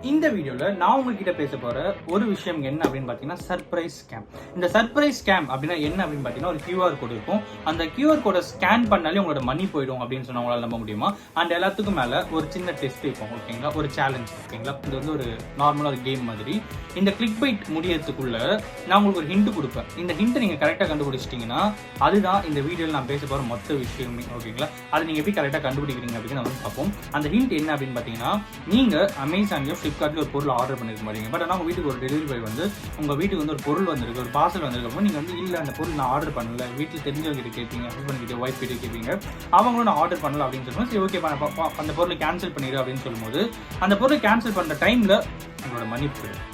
இந்த வீடியோவில் நான் உங்ககிட்ட பேச போகிற ஒரு விஷயம் என்ன அப்படின்னு பார்த்தீங்கன்னா சர்ப்ரைஸ் ஸ்கேம். இந்த சர்ப்ரைஸ் ஸ்கேம் அப்படின்னா என்ன அப்படின்னு பார்த்தீங்கன்னா ஒரு கியூஆர் கோடு இருக்கும். அந்த கியூஆர் கோடை ஸ்கேன் பண்ணாலே உங்களோட மணி போயிடும் அப்படின்னு சொன்னா உங்களால் நம்ப முடியுமா? அண்ட் எல்லாத்துக்கும் மேலே ஒரு சின்ன டெஸ்ட் இருக்கும், ஓகேங்களா, ஒரு சேலஞ்ச், ஓகேங்களா. இது வந்து ஒரு நார்மலாக ஒரு கேம் மாதிரி. இந்த கிளிக் பைட் முடியறதுக்குள்ள நான் உங்களுக்கு ஒரு ஹிண்ட் கொடுப்பேன். இந்த ஹிண்ட்டை நீங்கள் கரெக்டாக கண்டுபிடிச்சிட்டிங்கன்னா அதுதான் இந்த வீடியோவில் நான் பேச போகிற மொத்த விஷயமே, ஓகேங்களா. அதை நீங்கள் எப்படி கரெக்டாக கண்டுபிடிக்கிறீங்க அப்படின்னு நம்ம பார்ப்போம். அந்த ஹிண்ட் என்ன அப்படின்னு பார்த்தீங்கன்னா, நீங்கள் அமேசான்லையோ ஃப்ளிப்கார்ட்ல ஒரு பொருள் ஆர்டர் பண்ணிருக்க மாட்டீங்க. பட் ஆனால் உங்கள் வீட்டுக்கு ஒரு டெலிவரி பாய் வந்து உங்கள் வீட்டுக்கு வந்து ஒரு பொருள் வந்திருக்கு, ஒரு பார்சல் வந்திருக்கப்போ நீங்கள் வந்து இல்லை அந்த பொருள் நான் ஆர்டர் பண்ணல, வீட்டில் தெரிஞ்சவங்க கிட்ட கேட்பீங்க, ஹஸ்பண்ட் கிட்ட, ஒய்ஃப் கிட்ட கேட்பீங்க. அவங்களும் நான் ஆர்டர் பண்ணல அப்படின்னு சொல்லுவோம். சரி, ஓகே, அந்த பொருளை கேன்சல் பண்ணிடு அப்படின்னு சொல்லும்போது அந்த பொருளை கேன்சல் பண்ணுற டைமில் உங்களோட மணி போயிடும்.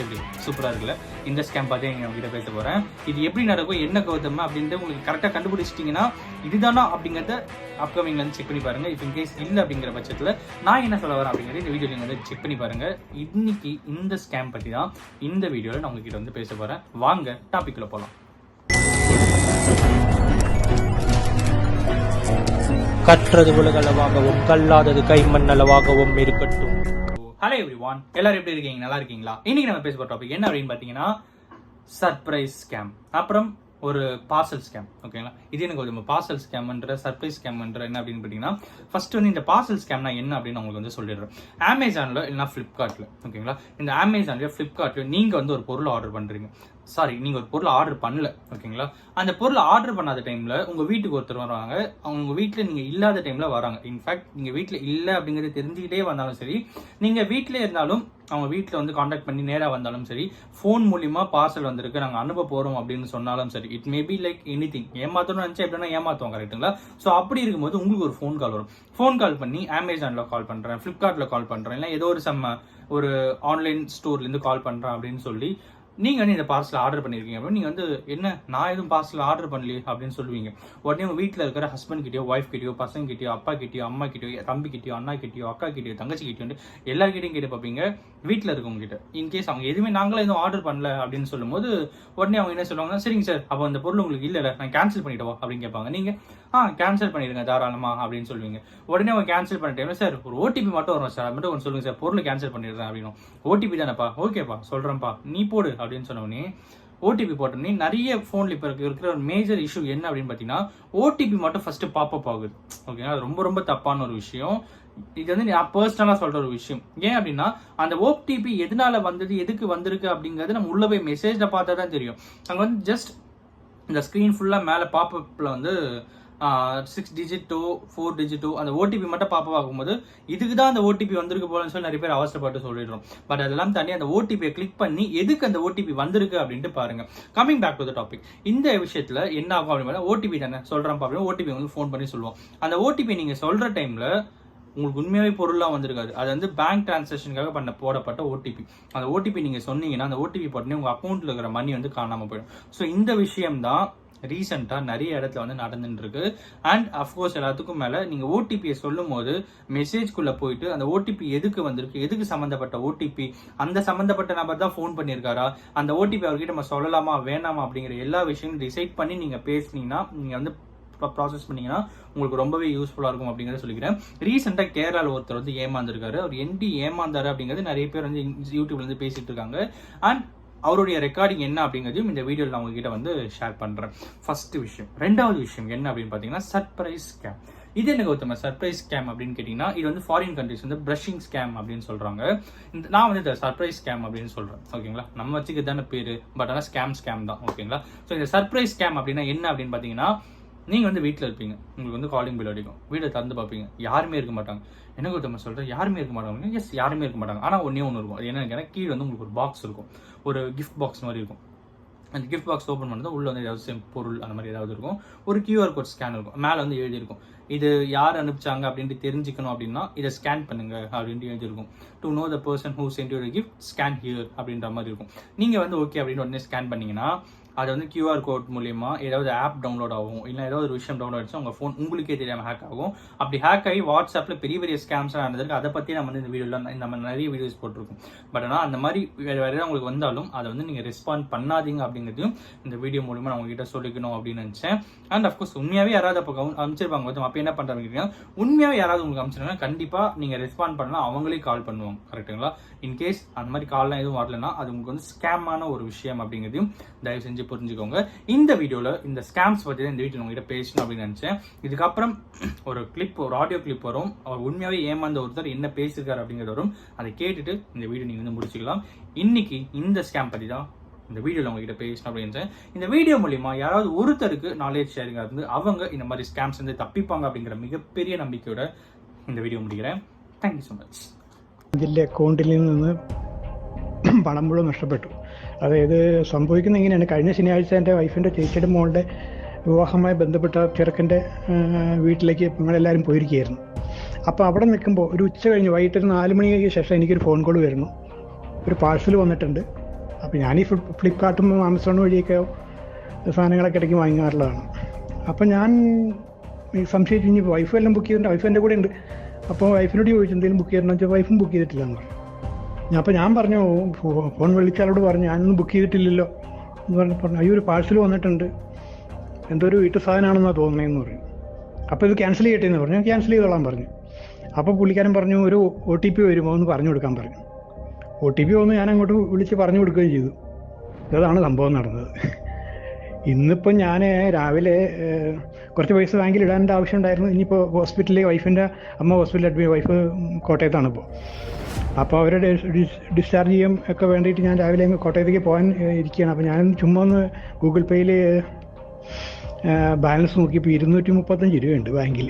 எப்படி சூப்பராக இருக்குல்ல? இந்த ஸ்கேம் பார்த்து நீங்கள் உங்ககிட்ட பேச போகிறேன். இது எப்படி நடக்கும், என்ன கௌதம் அப்படின்ட்டு உங்களுக்கு கரெக்டாக கண்டுபிடிச்சிட்டிங்கன்னா இதுதானா அப்படிங்கிறத அப்கமிங்ல வந்து செக் பண்ணி பாருங்க. இப்போ இன்கேஸ் இல்லை அப்படிங்கிற பட்சத்தில் நான் என்ன சொல்ல வரேன் அப்படிங்கிறது இந்த வீடியோ நீங்கள் வந்து செக் பண்ணி பாருங்க. இன்னைக்கு இந்த ஸ்கேம் பற்றி தான் இந்த வீடியோவில் நான் உங்ககிட்ட வந்து பேச போகிறேன். வாங்க டாபிக்ல போகலாம். கற்றது உலகளவாகவும் கல்லாதது கைமண் அளவாகவும் இருக்கட்டும். ஹலோ எவ்ரிவான், எல்லாரும் எப்படி இருக்கீங்க? நல்லா இருக்கீங்களா? இன்னைக்கு நம்ம பேச போற டாபிக் என்ன அப்படின்னு பார்த்தீங்கன்னா சர்ப்ரைஸ் ஸ்கேம், அப்புறம் ஒரு பார்சல் ஸ்கேம், ஓகேங்களா. இது எனக்கு ஒரு பார்சல் ஸ்கேம்ன்ற சர்ப்ரைஸ் ஸ்கேம்ன்ற என்ன அப்படின்னு பார்த்தீங்கன்னா, ஃபர்ஸ்ட் வந்து இந்த பார்சல் ஸ்கேம்னா என்ன அப்படின்னு உங்களுக்கு வந்து சொல்லிடுறேன். அமேசான்ல இல்லைனா ஃப்ளிப்கார்ட்ல, ஓகேங்களா. இந்த அமேசான்ல ஃப்ளிப்கார்ட்ல நீங்க வந்து ஒரு பொருள் ஆர்டர் பண்றீங்க. சாரி, நீங்க ஒரு பொருள் ஆர்டர் பண்ணல, ஓகேங்களா. அந்த பொருள் ஆர்டர் பண்ணாத டைம்ல உங்க வீட்டுக்கு ஒருத்தர் வராங்க. அவங்க வீட்டுல நீங்க இல்லாத டைம்ல வராங்க. இன்ஃபேக்ட் நீங்க வீட்டுல இல்ல அப்படிங்கறது தெரிஞ்சுக்கிட்டே வந்தாலும் சரி, நீங்க வீட்டுல இருந்தாலும் அவங்க வீட்டில் வந்து காண்டாக்ட் பண்ணி நேராக வந்தாலும் சரி, ஃபோன் மூலியமா பார்சல் வந்திருக்கு, நாங்கள் அனுப்ப போகிறோம் அப்படின்னு சொன்னாலும் சரி, it may be like anything. ஏமாத்தணும்னு நினச்சா எப்படின்னா ஏமாத்துவோம், கரெக்டுங்களா. ஸோ அப்படி இருக்கும்போது உங்களுக்கு ஒரு ஃபோன் கால் வரும். ஃபோன் கால் பண்ணி அமேசானில் கால் பண்ணுறேன், ஃப்ளிப்கார்ட்டில் கால் பண்ணுறேன், இல்லை ஏதோ ஒரு ஆன்லைன் ஸ்டோர்லேருந்து கால் பண்ணுறேன் அப்படின்னு சொல்லி நீங்கள் வந்து இந்த பார்சல் ஆர்டர் பண்ணியிருக்கீங்க அப்படின்னு நீங்கள் வந்து என்ன, நான் எதுவும் பார்சல் ஆர்டர் பண்ணலையே அப்படின்னு சொல்லுவீங்க. உடனே உங்கள் வீட்டில் இருக்கிற ஹஸ்பண்ட் கிட்டயோ, ஒய்ஃப் கிட்டயோ, பசங்க கிட்டயோ, அப்பா கிட்டயோ, அம்மா கிட்டயோ, தம்பி கிட்டயோ, அண்ணா கிட்டயோ, அக்கா கிட்டயோ, தங்கச்சி கிட்டயோ, எல்லாருக்கிட்டையும் கேட்டு பார்ப்பீங்க. வீட்டில் இருக்கவங்க கிட்ட இன்கேஸ் அவங்க எதுவுமே நாங்களே எதுவும் ஆர்டர் பண்ணல அப்படின்னு சொல்லும்போது உடனே அவங்க என்ன சொல்லுவாங்க, சரிங்க சார், அப்போ அந்த பொருள் உங்களுக்கு இல்லை, நான் கேன்சல் பண்ணிட்டவா அப்படின்னு கேட்பாங்க. நீங்கள் கேன்சல் பண்ணிடுங்க தாராளமா அப்படின்னு சொல்லுவீங்க. உடனே அவங்க கேன்சல் பண்ண டைம்ல, சார் ஒரு ஓடிபி மட்டும் வரும் சார், அது மட்டும் ஒன்று சொல்லுங்க சார், பொருள் கேன்சல் பண்ணிடுறேன் அப்படின்னு. ஓடிபி தானேப்பா, ஓகேப்பா சொல்றேன்ப்பா, நீ போடு அப்படின்னு சொன்னோடனே ஓடிபி போட்டோன்னே நிறைய ஃபோன்ல இப்போ இருக்கிற ஒரு மேஜர் இஷ்யூ என்ன அப்படின்னு பார்த்தீங்கன்னா, ஓடிபி மட்டும் ஃபர்ஸ்ட் பாப்அப் ஆகுது, ஓகேங்களா. அது ரொம்ப ரொம்ப தப்பான ஒரு விஷயம். இது வந்து நான் பர்சனலாக சொல்ற ஒரு விஷயம். ஏன் அப்படின்னா, அந்த ஓடிபி எதனால வந்தது, எதுக்கு வந்திருக்கு அப்படிங்கிறது நம்ம உள்ள போய் மெசேஜ்ல பார்த்தா தான் தெரியும். அங்கே வந்து ஜஸ்ட் இந்த ஸ்க்ரீன் ஃபுல்லாக மேலே பாப்அப்ல வந்து 6 டிஜிட்டோ 4 டிஜிட்டோ அந்த ஓடிபி மட்டும் பாப்பா ஆகும்போது இதுக்கு தான் அந்த ஓடிபி வந்திருக்கு போலன்னு சொல்லி நிறைய பேர் அவசரப்பட்டு சொல்லிடுறோம். பட் அதெல்லாம் தாண்டி அந்த ஓடிபியை கிளிக் பண்ணி எதுக்கு அந்த ஓடிபி வந்திருக்கு அப்படின்ட்டு பாருங்க. Coming back to the topic, இந்த விஷயத்துல என்ன ஆகும் அப்படின்னு ஓடிபி தானே சொல்றேன் அப்படின்னு ஓடிபி வந்து ஃபோன் பண்ணி சொல்லுவோம். அந்த ஓடிபி நீங்க சொல்ற டைம்ல உங்களுக்கு உண்மையாவே பொருள்லாம் வந்திருக்காது. அது வந்து பேங்க் டிரான்சாக்ஷனுக்காக போடப்பட்ட ஓடிபி. அந்த ஓடிபி நீங்க சொன்னீங்கன்னா அந்த ஓடிபி போட்டோன்னே உங்க அக்கௌண்ட்ல இருக்கிற மணி வந்து காணாம போயிடும். ஸோ இந்த விஷயம் தான் ரீசெண்டாக நிறைய இடத்துல வந்து நடந்துட்டு இருக்கு. அண்ட் அஃப்கோர்ஸ் எல்லாத்துக்கும் மேலே நீங்கள் ஓடிபியை சொல்லும் போது மெசேஜ்குள்ளே போயிட்டு அந்த ஓடிபி எதுக்கு வந்திருக்கு, எதுக்கு சம்மந்தப்பட்ட ஓடிபி, அந்த சம்மந்தப்பட்ட நபர் தான் ஃபோன் பண்ணியிருக்காரா, அந்த ஓடிபி அவர்கிட்ட நம்ம சொல்லலாமா வேணாமா அப்படிங்கிற எல்லா விஷயமும் டிசைட் பண்ணி நீங்கள் பேசுனீங்கன்னா, நீங்கள் வந்து ப்ராசஸ் பண்ணீங்கன்னா உங்களுக்கு ரொம்பவே யூஸ்ஃபுல்லாக இருக்கும் அப்படிங்கிறத சொல்லிக்கிறேன். ரீசெண்டாக கேரளாவில் ஒருத்தர் வந்து ஏமாந்துருக்காரு. அவர் என்டி ஏமாந்தாரு அப்படிங்கிறது நிறைய பேர் வந்து யூடியூப்ல இருந்து பேசிட்டு இருக்காங்க. அண்ட் அவருடைய ரெக்கார்டிங் என்ன அப்படிங்கிறதையும் இந்த வீடியோவில் நான் உங்ககிட்ட வந்து ஷேர் பண்ணுறேன். ஃபர்ஸ்ட் விஷயம். ரெண்டாவது விஷயம் என்ன அப்படின்னு பார்த்தீங்கன்னா சர்ப்ரைஸ் ஸ்கேம். இது என்ன கௌதம் சர்ப்ரைஸ் ஸ்கேம் அப்படின்னு கேட்டிங்கன்னா, இது வந்து ஃபாரின் கண்ட்ரிஸ் வந்து பிரஷிங் ஸ்கேம் அப்படின்னு சொல்கிறாங்க. நான் வந்து இந்த சர்ப்ரைஸ் ஸ்கேம் அப்படின்னு சொல்கிறேன், ஓகேங்களா. நம்ம வச்சுக்கு தானே பேர், பட் ஆனால் ஸ்கேம் தான், ஓகேங்களா. ஸோ இந்த சர்ப்ரைஸ் ஸ்கேம் அப்படின்னா என்ன அப்படின்னு பார்த்தீங்கன்னா, நீங்கள் வந்து வீட்டில் இருப்பீங்க, உங்களுக்கு வந்து காலிங் பில் அடிக்கும், வீட்டை திறந்து பார்ப்பீங்க, யாருமே இருக்க மாட்டாங்க. என்ன கௌதம் சொல்கிறேன், யாருமே இருக்க மாட்டாங்க. எஸ், யாருமே இருக்க மாட்டாங்க. ஆனால் ஒன்றே ஒன்று இருக்கும். அது என்னன்னு கீழே வந்து உங்களுக்கு ஒரு பாக்ஸ் இருக்கும், ஒரு கிஃப்ட் பாக்ஸ் மாதிரி இருக்கும். அந்த கிஃப்ட் பாக்ஸ் ஓப்பன் பண்ணது உள்ள வந்து ஏதாவது பொருள் அந்த மாதிரி ஏதாவது இருக்கும். ஒரு கியூஆர் கோட் ஸ்கேன் இருக்கும், மேலே வந்து எழுதியிருக்கும், இது யார் அனுப்பிச்சாங்க அப்படின்ட்டு தெரிஞ்சுக்கணும் அப்படின்னா இதை ஸ்கேன் பண்ணுங்க அப்படின்ட்டு எழுதியிருக்கும். To know the person who sent you gift scan here அப்படின்ற மாதிரி இருக்கும். நீங்கள் வந்து ஓகே அப்படின்னு உடனே ஸ்கேன் பண்ணீங்கன்னா அது வந்து QR கோட் மூலியமா ஏதாவது ஆப் டவுன்லோட் ஆகும், இல்லை ஏதாவது ஒரு விஷயம் டவுன்லோட் ஆச்சு உங்கள் ஃபோன் உங்களுக்கே தெரியாமல் ஹேக் ஆகும். அப்படி ஹேக் ஆகி வாட்ஸ்அப்பில் பெரிய பெரிய ஸ்கேம்ஸ்லாம் நடந்திருக்கு. அதை பற்றி நம்ம வந்து இந்த வீடியோவில் நம்ம நிறைய வீடியோஸ் போட்டிருக்கோம். பட் ஆனால் அந்த மாதிரி வேறு ஏதாவது உங்களுக்கு வந்தாலும் அதை வந்து நீங்கள் ரெஸ்பாண்ட் பண்ணாதீங்க அப்படிங்கிறதையும் இந்த வீடியோ மூலிமா நான் உங்ககிட்ட சொல்லிக்கணும் அப்படின்னு நினச்சேன். அண்ட் அஃப்கோர்ஸ் உண்மையாகவே யாராவது அப்போ அமைச்சிருப்பாங்க பார்த்தோம், அப்போ என்ன பண்ணுறாங்க, உண்மையாகவே யாராவது உங்களுக்கு அமைச்சிருக்காங்க கண்டிப்பாக நீங்கள் ரெஸ்பாண்ட் பண்ணலாம், அவங்களே கால் பண்ணுவாங்க. கரெக்டுங்களா? இன்கேஸ் அந்த மாதிரி கால்லாம் எதுவும் வரலன்னா அது உங்களுக்கு வந்து ஸ்கேமான ஒரு விஷயம் அப்படிங்கிறதையும் தயவு செஞ்சு புரிஞ்சுக்கோங்க. இந்த வீடியோவில் இந்த ஸ்கேம்ஸ் பற்றி தான் இந்த வீட்டில் உங்ககிட்ட பேசணும் அப்படின்னு நினச்சேன். இதுக்கப்புறம் ஒரு ஆடியோ கிளிப் வரும், அவர் உண்மையாகவே ஏமாந்த ஒருத்தர் என்ன பேசியிருக்காரு அப்படிங்கிறது வரும். அதை கேட்டுட்டு இந்த வீடியோ நீங்கள் வந்து முடிச்சுக்கலாம். இன்னைக்கு இந்த ஸ்கேம் பற்றி தான் இந்த வீடியோவில் உங்ககிட்ட பேசணும் அப்படின்னு. இந்த வீடியோ மூலிமா யாராவது ஒருத்தருக்கு நாலேஜ் ஷேரிங் இருந்து அவங்க இந்த மாதிரி ஸ்கேம்ஸ் வந்து தப்பிப்பாங்க அப்படிங்கிற மிகப்பெரிய நம்பிக்கையோட இந்த வீடியோ முடிக்கிறேன். Thank so much. ഇതിൻ്റെ അക്കൗണ്ടിൽ നിന്ന് പണം മുഴുവൻ നഷ്ടപ്പെട്ടു. അതായത് സംഭവിക്കുന്നത് ഇങ്ങനെയാണ്. കഴിഞ്ഞ ശനിയാഴ്ച എൻ്റെ വൈഫിൻ്റെ ചേച്ചിയുടെ മോളുടെ വിവാഹവുമായി ബന്ധപ്പെട്ട ചെറുക്കൻ്റെ വീട്ടിലേക്ക് ഞങ്ങളെല്ലാവരും പോയിരിക്കുകയായിരുന്നു. അപ്പോൾ അവിടെ നിൽക്കുമ്പോൾ ഒരു ഉച്ച കഴിഞ്ഞ് വൈകിട്ട് ഒരു 4 മണിക്ക് ശേഷം എനിക്കൊരു ഫോൺ കോൾ വരുന്നു. ഒരു പാഴ്സൽ വന്നിട്ടുണ്ട്. അപ്പോൾ ഞാൻ ഈ ഫ്ലിപ്കാർട്ടും ആമസോൺ വഴിയൊക്കെ സാധനങ്ങളൊക്കെ ഇടയ്ക്ക് വാങ്ങാറുള്ളതാണ്. അപ്പോൾ ഞാൻ സംശയിച്ചു, ഇനി വൈഫ് എല്ലാം ബുക്ക് ചെയ്തിട്ടുണ്ട്, വൈഫ് എൻ്റെ കൂടെ ഉണ്ട്. അപ്പോൾ വൈഫിനോട് ചോദിച്ചു എന്തെങ്കിലും ബുക്ക് ചെയ്തിട്ടുണ്ടോ വെച്ചാൽ വൈഫും ബുക്ക് ചെയ്തിട്ടില്ല എന്ന് പറഞ്ഞു. അപ്പോൾ ഞാൻ പറഞ്ഞു, ഫോൺ വിളിച്ചാലോട് പറഞ്ഞു ഞാനൊന്നും ബുക്ക് ചെയ്തിട്ടില്ലല്ലോ എന്ന് പറഞ്ഞു. അയ്യോ ഒരു പാഴ്സൽ വന്നിട്ടുണ്ട്, എന്തോ ഒരു വീട്ടു സാധനമാണെന്നാണ് തോന്നുന്നതെന്ന് പറഞ്ഞു. അപ്പോൾ ഇത് ക്യാൻസൽ ചെയ്യട്ടെ എന്ന് പറഞ്ഞു. ക്യാൻസൽ ചെയ്തോളാൻ പറഞ്ഞു. അപ്പോൾ പുള്ളിക്കാരൻ പറഞ്ഞു ഒരു OTP വരുമോ എന്ന് പറഞ്ഞു കൊടുക്കാൻ പറഞ്ഞു. OTP വന്ന് ഞാൻ അങ്ങോട്ട് വിളിച്ച് പറഞ്ഞു കൊടുക്കുകയും ചെയ്തു. അതാണ് സംഭവം നടന്നത്. ഇന്നിപ്പം ഞാൻ രാവിലെ കുറച്ച് പൈസ ബാങ്കിൽ ഇടാൻ്റെ ആവശ്യം ഉണ്ടായിരുന്നു. ഇനിയിപ്പോൾ ഹോസ്പിറ്റലിൽ വൈഫിൻ്റെ അമ്മ ഹോസ്പിറ്റലിൽ വൈഫ് കോട്ടയത്താണ് ഇപ്പോൾ. അപ്പോൾ അവരുടെ ഡിസ്ചാർജ് ചെയ്യാൻ ഒക്കെ വേണ്ടിയിട്ട് ഞാൻ രാവിലെ കോട്ടയത്തേക്ക് പോകാൻ ഇരിക്കുകയാണ്. അപ്പോൾ ഞാൻ ചുമ്മാ ഒന്ന് ഗൂഗിൾ പേയിൽ ബാലൻസ് നോക്കിയപ്പോൾ 235 രൂപയുണ്ട് ബാങ്കിൽ.